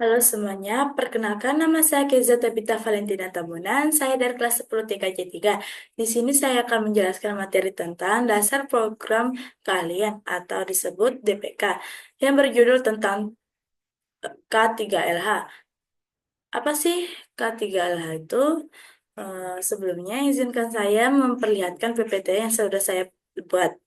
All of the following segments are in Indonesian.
Halo semuanya, perkenalkan nama saya Keza Tabita Valentina Tabunan, saya dari kelas 10 TKJ3. Di sini saya akan menjelaskan materi tentang dasar program kalian atau disebut DPK yang berjudul tentang K3LH. Apa sih K3LH itu? Sebelumnya izinkan saya memperlihatkan PPT yang sudah saya buat.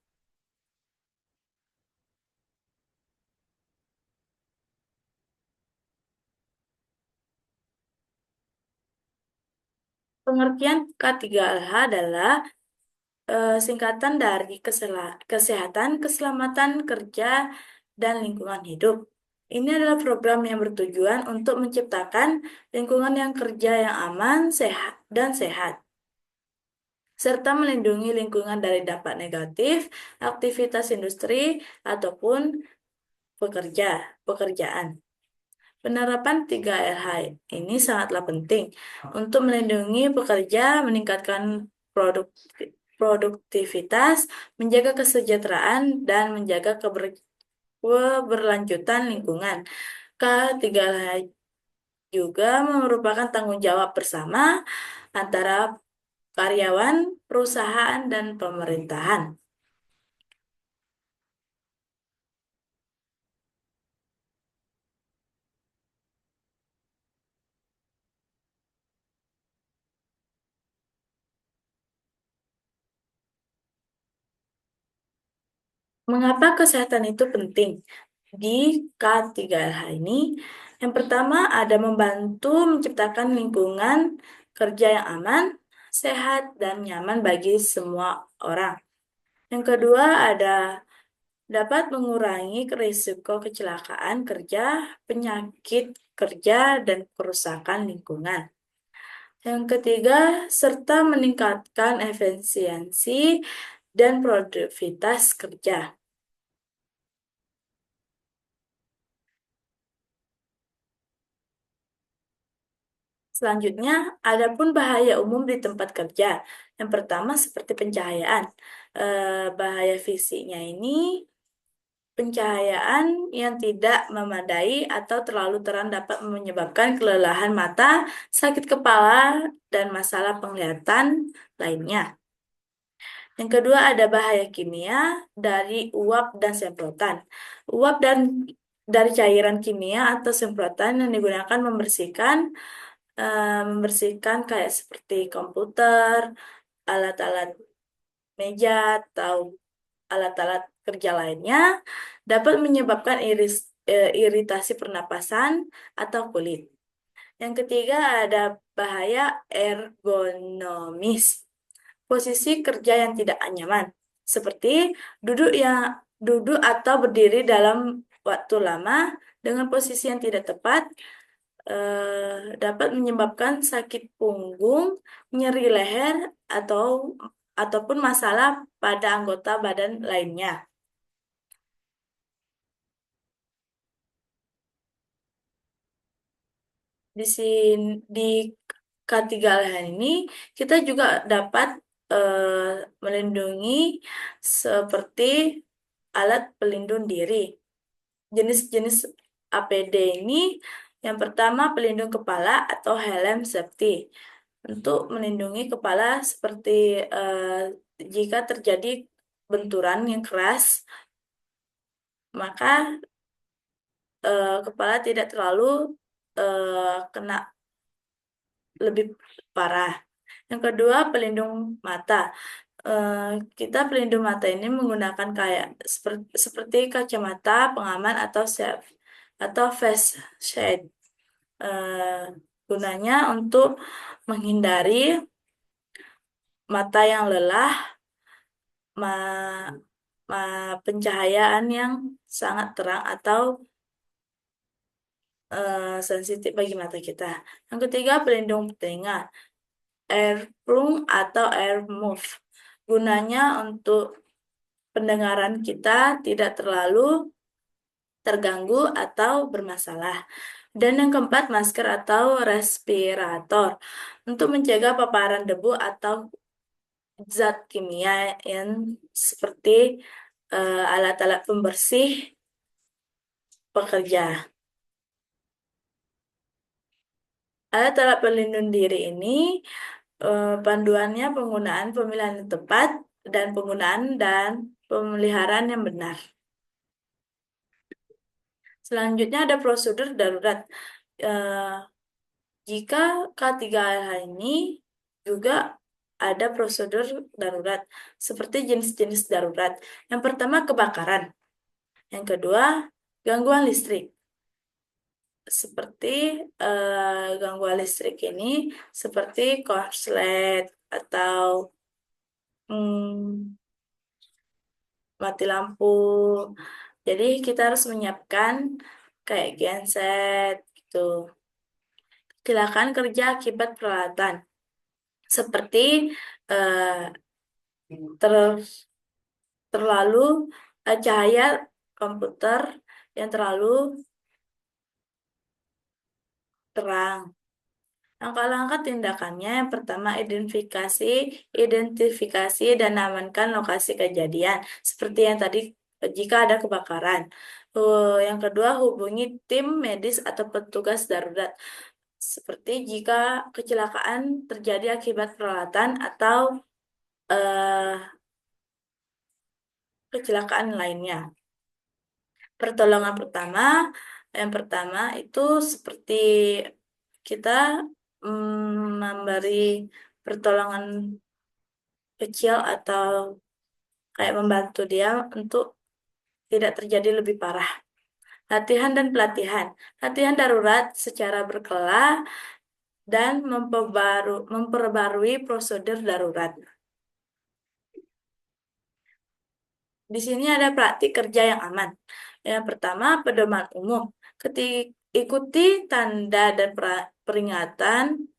Pengertian K3LH adalah singkatan dari kesehatan, keselamatan kerja, dan lingkungan hidup. Ini adalah program yang bertujuan untuk menciptakan lingkungan yang kerja yang aman, sehat, dan sehat, serta melindungi lingkungan dari dampak negatif, aktivitas industri, ataupun pekerjaan. Penerapan 3RH ini sangatlah penting untuk melindungi pekerja, meningkatkan produk produktivitas, menjaga kesejahteraan, dan menjaga keberlanjutan lingkungan. K3LH juga merupakan tanggung jawab bersama antara karyawan, perusahaan, dan pemerintahan. Mengapa kesehatan itu penting? Di K3LH ini, yang pertama ada membantu menciptakan lingkungan kerja yang aman, sehat, dan nyaman bagi semua orang. Yang kedua ada dapat mengurangi risiko kecelakaan kerja, penyakit kerja, dan kerusakan lingkungan. Yang ketiga, serta meningkatkan efisiensi dan produktivitas kerja. Selanjutnya, adapun bahaya umum di tempat kerja. Yang pertama seperti pencahayaan. Bahaya fisiknya ini pencahayaan yang tidak memadai atau terlalu terang dapat menyebabkan kelelahan mata, sakit kepala, dan masalah penglihatan lainnya. Yang kedua ada bahaya kimia dari uap dan semprotan. Uap dan dari cairan kimia atau semprotan yang digunakan membersihkan kayak seperti komputer, alat-alat meja atau alat-alat kerja lainnya dapat menyebabkan iritasi pernapasan atau kulit. Yang ketiga ada bahaya ergonomis, posisi kerja yang tidak nyaman, seperti duduk atau berdiri dalam waktu lama dengan posisi yang tidak tepat dapat menyebabkan sakit punggung, nyeri leher, ataupun masalah pada anggota badan lainnya. Di sini di K3LH ini kita juga dapat melindungi seperti alat pelindung diri. Jenis-jenis APD ini yang pertama pelindung kepala atau helm safety untuk melindungi kepala seperti jika terjadi benturan yang keras, maka kepala tidak terlalu kena lebih parah. Yang kedua, pelindung mata. Eh, kita pelindung mata ini menggunakan kayak seperti kacamata pengaman atau face shade. Eh, gunanya untuk menghindari mata yang lelah, ma, pencahayaan yang sangat terang atau sensitif bagi mata kita. Yang ketiga, pelindung telinga, earplug atau ear muff. Gunanya untuk pendengaran kita tidak terlalu terganggu atau bermasalah. Dan yang keempat, masker atau respirator untuk mencegah paparan debu atau zat kimia yang seperti alat-alat pembersih pekerja. Alat alat pelindung diri ini panduannya penggunaan pemilihan yang tepat dan penggunaan dan pemeliharaan yang benar. Selanjutnya ada prosedur darurat. Eh, Jika K3LH ini juga ada prosedur darurat, seperti jenis-jenis darurat. Yang pertama kebakaran, yang kedua gangguan listrik. Seperti gangguan listrik ini seperti korslet atau hmm, mati lampu. Jadi kita harus menyiapkan kayak genset gitu. Kecelakaan kerja akibat peralatan seperti eh, ter- terlalu cahaya komputer yang terlalu terang. Langkah-langkah tindakannya yang pertama identifikasi dan amankan lokasi kejadian. Seperti yang tadi jika ada kebakaran. Yang kedua hubungi tim medis atau petugas darurat. Seperti jika kecelakaan terjadi akibat peralatan atau eh, kecelakaan lainnya. Pertolongan pertama, yang pertama itu seperti kita memberi pertolongan kecil atau kayak membantu dia untuk tidak terjadi lebih parah. Latihan dan pelatihan. Latihan darurat secara berkala dan memperbarui prosedur darurat. Di sini ada praktik kerja yang aman. Yang pertama, pedoman umum. Ikuti tanda dan peringatan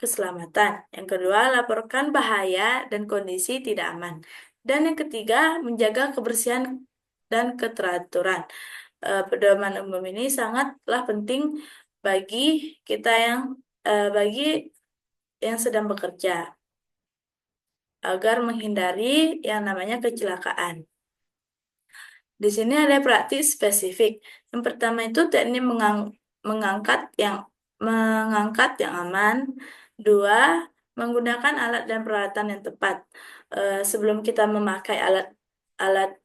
keselamatan. Yang kedua, laporkan bahaya dan kondisi tidak aman. Dan yang ketiga, menjaga kebersihan dan keteraturan. Pedoman umum ini sangatlah penting bagi kita bagi yang sedang bekerja agar menghindari yang namanya kecelakaan. Di sini ada praktik spesifik. Yang pertama itu teknik mengangkat yang aman. Dua, menggunakan alat dan peralatan yang tepat. Sebelum kita memakai alat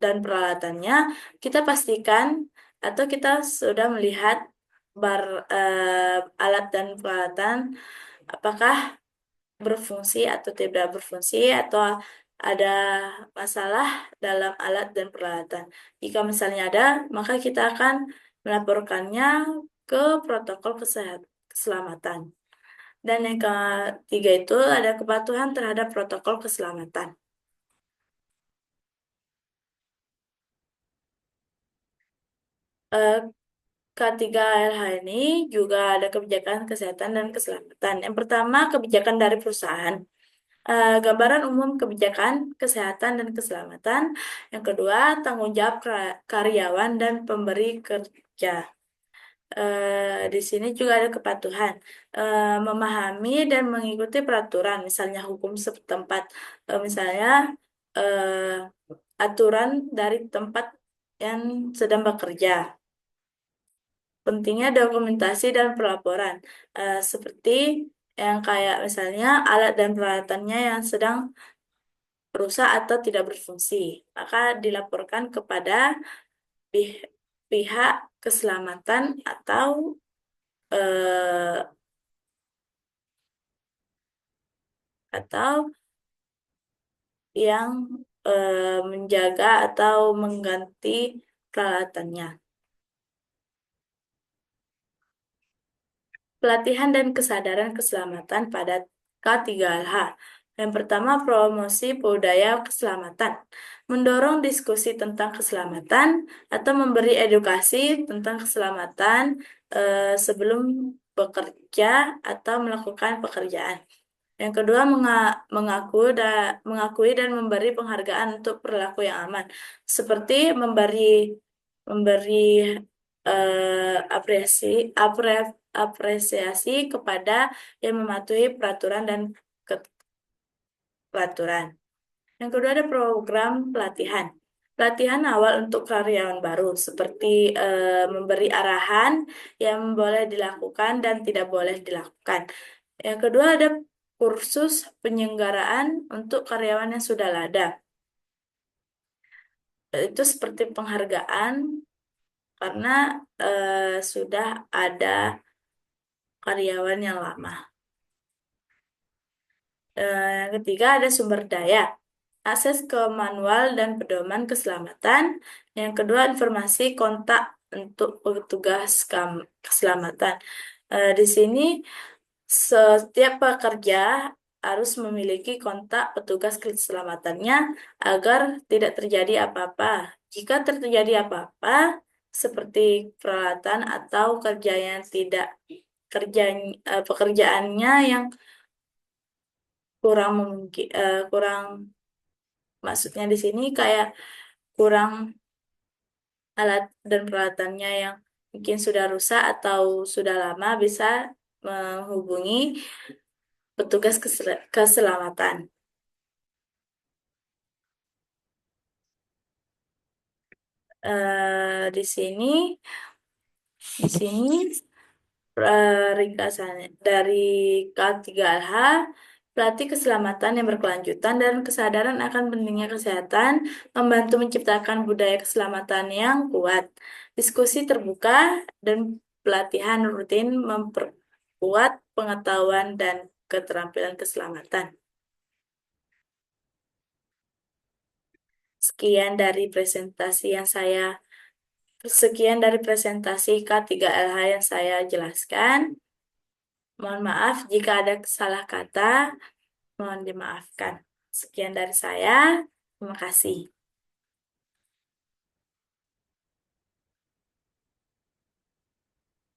dan peralatannya, kita pastikan atau kita sudah melihat alat dan peralatan apakah berfungsi atau tidak berfungsi atau ada masalah dalam alat dan peralatan. Jika misalnya ada, maka kita akan melaporkannya ke protokol keselamatan. Dan yang ketiga itu ada kepatuhan terhadap protokol keselamatan. Eh, K3LH ini juga ada kebijakan kesehatan dan keselamatan. Yang pertama, kebijakan dari perusahaan. Gambaran umum kebijakan kesehatan dan keselamatan. Yang kedua, tanggung jawab karyawan dan pemberi kerja. Di sini juga ada kepatuhan, memahami dan mengikuti peraturan, misalnya hukum setempat, misalnya aturan dari tempat yang sedang bekerja. Pentingnya dokumentasi dan pelaporan, seperti yang kayak misalnya alat dan peralatannya yang sedang rusak atau tidak berfungsi, maka dilaporkan kepada pih- pihak keselamatan eh, atau yang menjaga atau mengganti peralatannya. Pelatihan dan kesadaran keselamatan pada K3LH. Yang pertama, promosi budaya keselamatan. Mendorong diskusi tentang keselamatan atau memberi edukasi tentang keselamatan sebelum bekerja atau melakukan pekerjaan. Yang kedua, mengakui dan memberi penghargaan untuk perilaku yang aman, seperti memberi apresiasi kepada yang mematuhi peraturan dan peraturan. Yang kedua ada program pelatihan. Pelatihan awal untuk karyawan baru, seperti memberi arahan yang boleh dilakukan dan tidak boleh dilakukan. Yang kedua ada kursus penyelenggaraan untuk karyawan yang sudah ada. Itu seperti penghargaan karena sudah ada karyawan yang lama. Yang ketiga ada sumber daya, akses ke manual dan pedoman keselamatan. Yang kedua informasi kontak untuk petugas keselamatan. Di sini setiap pekerja harus memiliki kontak petugas keselamatannya agar tidak terjadi apa-apa. Jika terjadi apa-apa, seperti peralatan atau kerja yang tidak kerja pekerjaannya yang kurang memungkin kurang maksudnya di sini kayak kurang alat dan peralatannya yang mungkin sudah rusak atau sudah lama bisa menghubungi petugas keselamatan. Di sini ringkasannya dari K3H, pelatih keselamatan yang berkelanjutan dan kesadaran akan pentingnya kesehatan, membantu menciptakan budaya keselamatan yang kuat. Diskusi terbuka dan pelatihan rutin memperkuat pengetahuan dan keterampilan keselamatan. Sekian dari presentasi yang saya Sekian dari presentasi K3LH yang saya jelaskan. Mohon maaf jika ada salah kata, mohon dimaafkan. Sekian dari saya. Terima kasih.